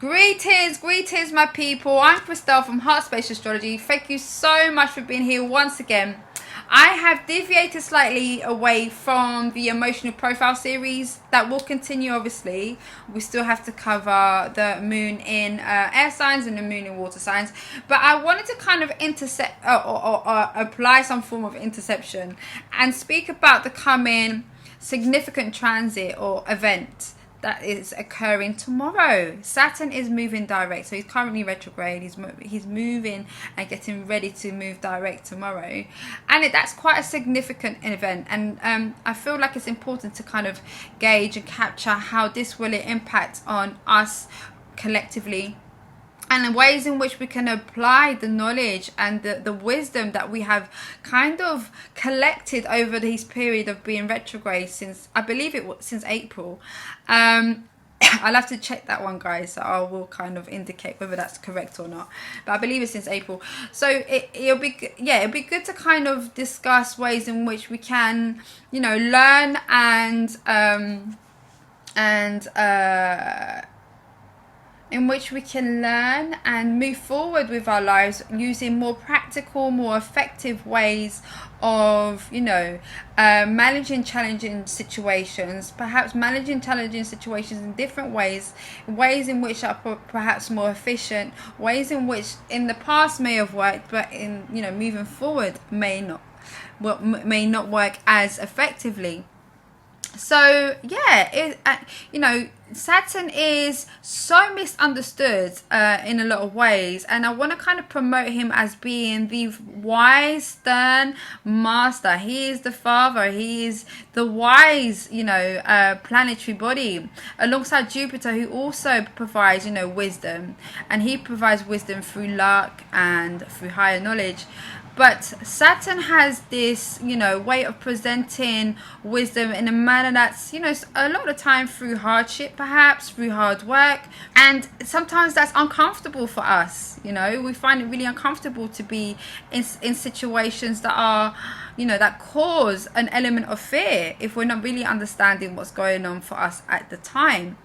Greetings my people. I'm Christelle from HeartSpace Astrology. Thank you so much for being here once again. I have deviated slightly away from the emotional profile series. That will continue, obviously. We still have to cover the moon in air signs and the moon in water signs, but I wanted to kind of intercept or apply some form of interception and speak about the coming significant transit or event that is occurring tomorrow. Saturn is moving direct, so he's currently retrograde. He's moving and getting ready to move direct tomorrow, and that's quite a significant event. And I feel like it's important to kind of gauge and capture how this will impact on us collectively, and the ways in which we can apply the knowledge and the wisdom that we have kind of collected over this period of being retrograde since, I believe it was since April. I'll have to check that one, guys, so I will kind of indicate whether that's correct or not, but I believe it's since April. So it'll be good to kind of discuss ways in which we can, learn in which we can learn and move forward with our lives using more practical, more effective ways of, managing challenging situations, perhaps managing challenging situations in different ways in which are perhaps more efficient, ways in which in the past may have worked, but in, moving forward may not work as effectively. So Saturn is so misunderstood in a lot of ways, and I want to kind of promote him as being the wise, stern master. He is the father. He is the wise, planetary body, alongside Jupiter, who also provides, wisdom, and he provides wisdom through luck and through higher knowledge. But Saturn has this, way of presenting wisdom in a manner that's, a lot of the time through hardship, perhaps through hard work. And sometimes that's uncomfortable for us. We find it really uncomfortable to be in situations that are, that cause an element of fear if we're not really understanding what's going on for us at the time.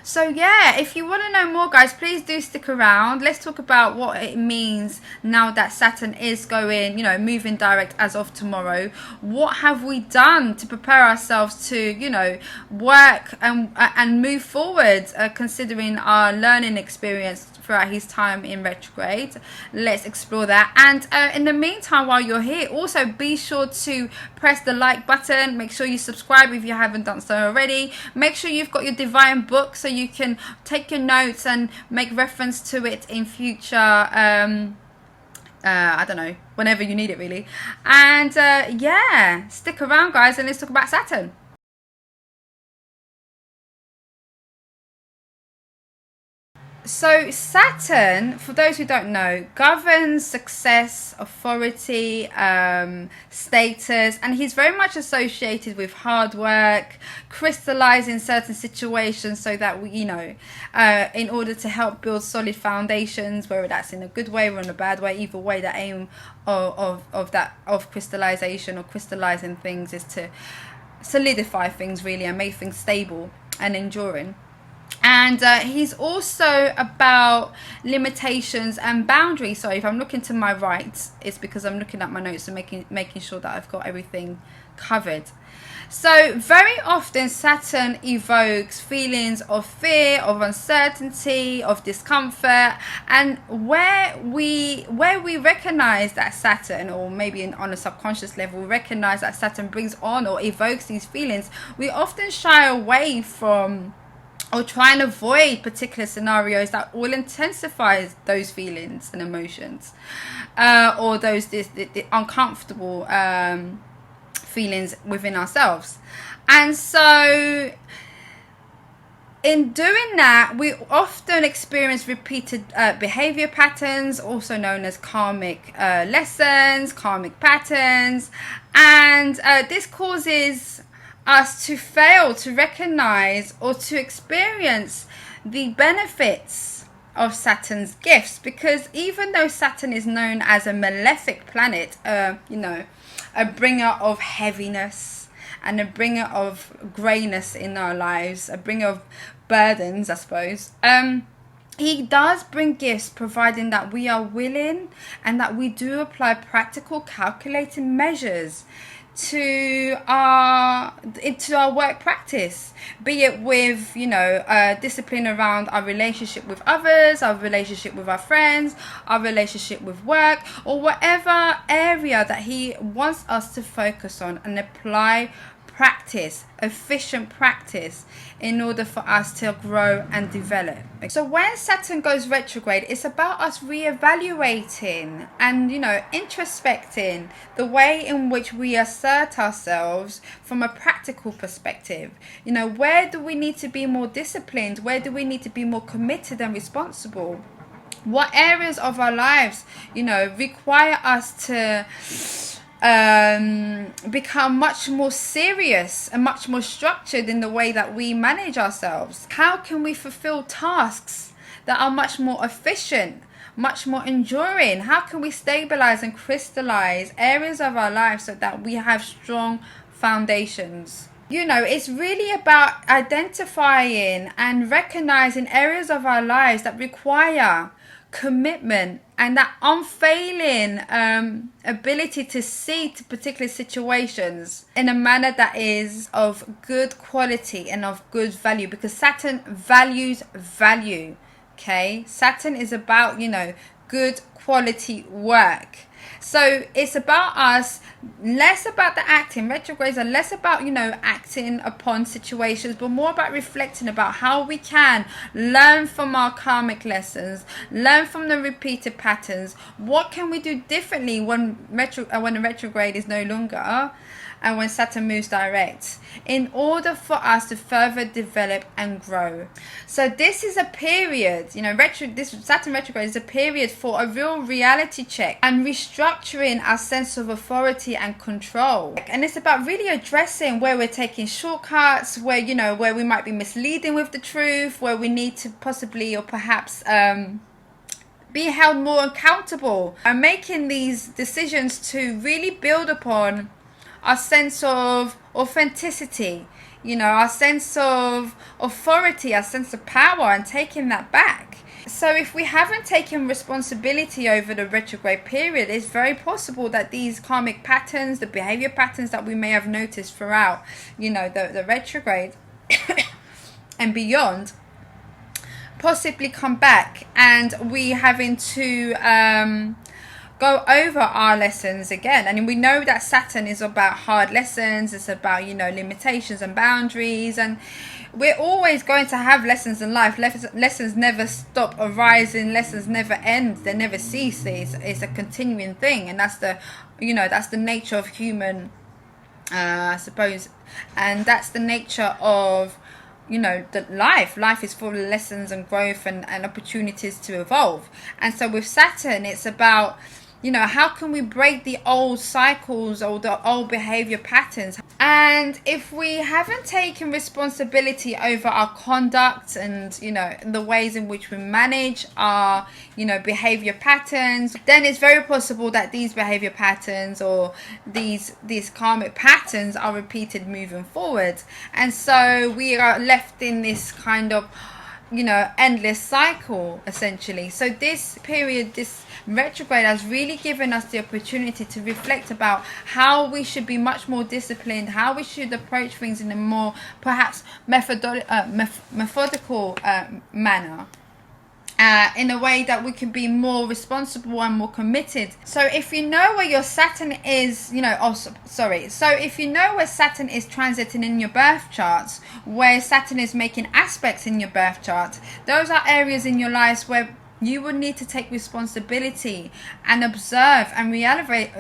So if you want to know more, guys, please do stick around. Let's talk about what it means now that Saturn is going, moving direct as of tomorrow. What have we done to prepare ourselves to, work and move forward, considering our learning experience throughout his time in retrograde? Let's explore that. And in the meantime, while you're here, also be sure to press the like button. Make sure you subscribe if you haven't done so already. Make sure you've got your divine book so you can take your notes and make reference to it in future, I don't know, whenever you need it, really. And stick around, guys, and let's talk about Saturn. So Saturn, for those who don't know, governs success, authority, status, and he's very much associated with hard work, crystallizing certain situations so that we, in order to help build solid foundations, whether that's in a good way or in a bad way, either way, the aim of crystallization or crystallizing things is to solidify things, really, and make things stable and enduring. And he's also about limitations and boundaries. So if I'm looking to my right, it's because I'm looking at my notes and making sure that I've got everything covered. So very often Saturn evokes feelings of fear, of uncertainty, of discomfort, and where we recognize that Saturn, or maybe on a subconscious level, we recognize that Saturn brings on or evokes these feelings, we often shy away from or try and avoid particular scenarios that will intensify those feelings and emotions, or those the uncomfortable feelings within ourselves. And so in doing that, we often experience repeated behavior patterns, also known as karmic lessons, karmic patterns, and this causes us to fail to recognize or to experience the benefits of Saturn's gifts, because even though Saturn is known as a malefic planet, a bringer of heaviness and a bringer of grayness in our lives, a bringer of burdens, I suppose. He does bring gifts, providing that we are willing and that we do apply practical, calculated measures to our work practice, be it with discipline around our relationship with others, our relationship with our friends, our relationship with work, or whatever area that he wants us to focus on and apply practice, efficient practice, in order for us to grow and develop. So when Saturn goes retrograde, it's about us reevaluating and introspecting the way in which we assert ourselves from a practical perspective. Where do we need to be more disciplined? Where do we need to be more committed and responsible? What areas of our lives require us to become much more serious and much more structured in the way that we manage ourselves? How can we fulfill tasks that are much more efficient, much more enduring? How can we stabilize and crystallize areas of our lives so that we have strong foundations? It's really about identifying and recognizing areas of our lives that require commitment and that unfailing ability to see to particular situations in a manner that is of good quality and of good value, because Saturn values value. Okay, Saturn is about good quality work. So it's about us, less about the acting. Retrogrades are less about acting upon situations, but more about reflecting about how we can learn from our karmic lessons, learn from the repeated patterns. What can we do differently when the retrograde is no longer, and when Saturn moves direct, in order for us to further develop and grow? So this is a period, this Saturn retrograde is a period for a real reality check and restructuring our sense of authority and control. And it's about really addressing where we're taking shortcuts, where we might be misleading with the truth, where we need to possibly or perhaps be held more accountable, and making these decisions to really build upon our sense of authenticity, our sense of authority, our sense of power, and taking that back. So if we haven't taken responsibility over the retrograde period, it's very possible that these karmic patterns, the behavior patterns that we may have noticed throughout, the retrograde and beyond, possibly come back, and we having to go over our lessons again. And we know that Saturn is about hard lessons. It's about limitations and boundaries, and we're always going to have lessons in life. Lessons never stop arising. Lessons never end. They never cease. It's a continuing thing, and that's the nature of human, I suppose, and that's the nature of the life is full of lessons and growth and opportunities to evolve. And so with Saturn, it's about how can we break the old cycles or the old behavior patterns? And if we haven't taken responsibility over our conduct and, the ways in which we manage our, behavior patterns, then it's very possible that these behavior patterns or these karmic patterns are repeated moving forward. And so we are left in this kind of, endless cycle, essentially. So this period, this retrograde, has really given us the opportunity to reflect about how we should be much more disciplined, how we should approach things in a more perhaps methodical manner, in a way that we can be more responsible and more committed. So if you know where your Saturn is, so if you know where Saturn is transiting in your birth charts, where Saturn is making aspects in your birth chart, those are areas in your lives where you will need to take responsibility and observe and reevaluate,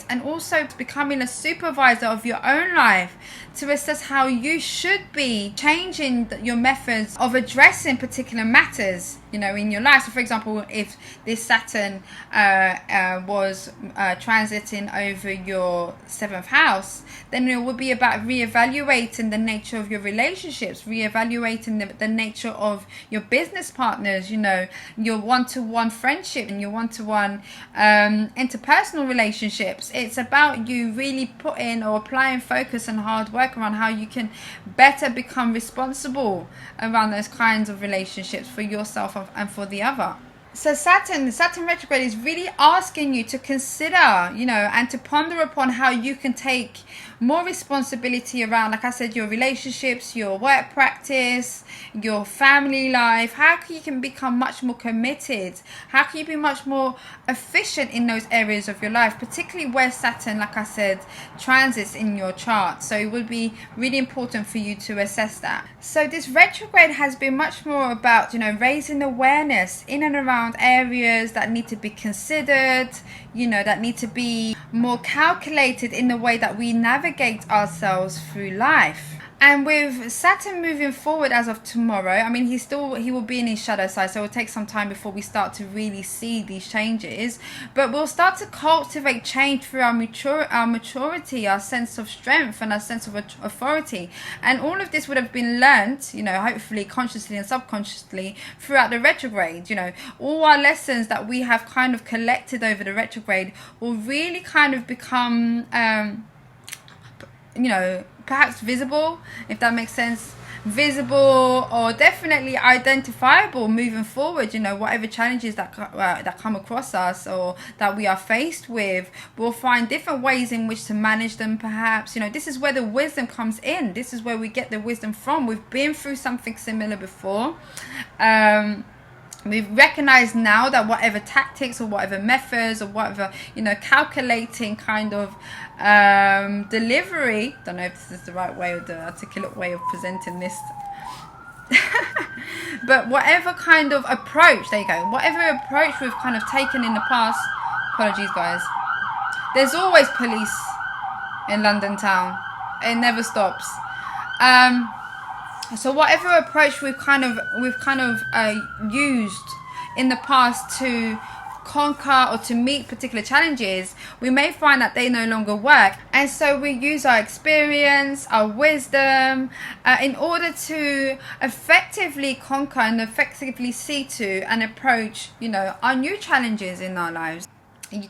and also becoming a supervisor of your own life to assess how you should be changing your methods of addressing particular matters, in your life. So for example, if this Saturn was transiting over your 7th house, then it would be about reevaluating the nature of your relationships, reevaluating the nature of your business partners, your one-to-one friendship and your one-to-one interpersonal relationships. It's about you really putting or applying focus and hard work work around how you can better become responsible around those kinds of relationships for yourself and for the other. So Saturn retrograde is really asking you to consider, and to ponder upon how you can take more responsibility around, like I said, your relationships, your work practice, your family life. How you can become much more committed? How can you be much more efficient in those areas of your life, particularly where Saturn, like I said, transits in your chart? So it would be really important for you to assess that. So this retrograde has been much more about, raising awareness in and around areas that need to be considered, that need to be more calculated in the way that we navigate ourselves through life. And with Saturn moving forward as of tomorrow, I mean, he will be in his shadow side, so it will take some time before we start to really see these changes. But we'll start to cultivate change through our maturity, our sense of strength, and our sense of authority. And all of this would have been learnt, hopefully consciously and subconsciously throughout the retrograde. All our lessons that we have kind of collected over the retrograde will really kind of become, perhaps visible, if that makes sense, visible, or definitely identifiable moving forward. Whatever challenges that come across us or that we are faced with, we'll find different ways in which to manage them. Perhaps this is where the wisdom comes in. This is where we get the wisdom from. We've been through something similar before. We've recognized now that whatever tactics or whatever methods or whatever, calculating kind of delivery, don't know if this is the right way or the articulate way of presenting this, but whatever kind of approach, there you go, whatever approach we've kind of taken in the past, apologies guys, there's always police in London town, it never stops. So whatever approach we've kind of used in the past to conquer or to meet particular challenges, we may find that they no longer work, and so we use our experience, our wisdom, in order to effectively conquer and effectively see to and approach, our new challenges in our lives.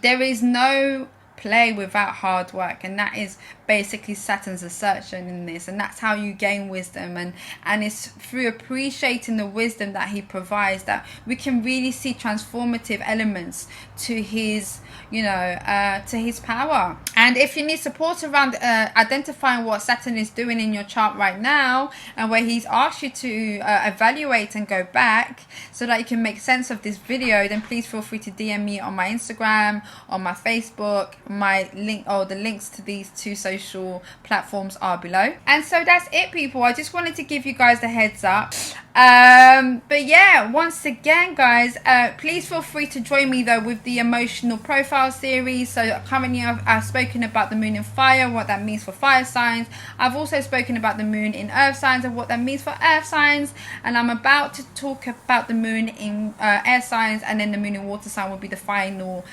There is no play without hard work, and that is basically Saturn's assertion in this, and that's how you gain wisdom, and it's through appreciating the wisdom that he provides that we can really see transformative elements to his to his power. And if you need support around identifying what Saturn is doing in your chart right now, and where he's asked you to evaluate and go back so that you can make sense of this video, then please feel free to DM me on my Instagram, on my Facebook. My link, or the links to these two social platforms are below. And so that's it, people. I just wanted to give you guys the heads up. But yeah, once again guys, please feel free to join me though with the emotional profile series. So currently I've spoken about the moon in fire, what that means for fire signs. I've also spoken about the moon in earth signs and what that means for earth signs, and I'm about to talk about the moon in air signs, and then the moon in water sign will be the final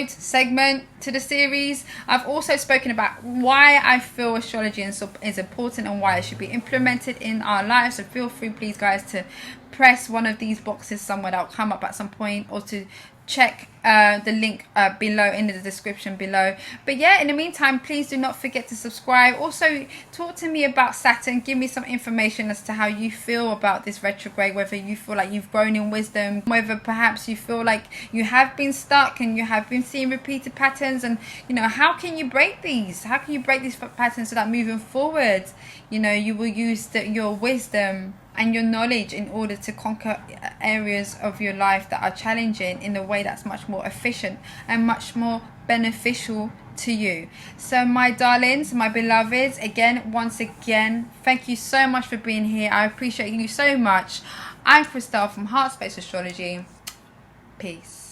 segment to the series. I've also spoken about why I feel astrology is important and why it should be implemented in our lives. So feel free, please guys, to press one of these boxes somewhere that will come up at some point, or to check the link below in the description below. But yeah, in the meantime, please do not forget to subscribe. Also talk to me about Saturn, give me some information as to how you feel about this retrograde, whether you feel like you've grown in wisdom, whether perhaps you feel like you have been stuck and you have been seeing repeated patterns, and how can you break these patterns so that moving forward you will use your wisdom and your knowledge in order to conquer areas of your life that are challenging in a way that's much more efficient and much more beneficial to you. So my darlings, my beloveds, once again, thank you so much for being here. I appreciate you so much. I'm Christelle from HeartSpace Astrology. Peace.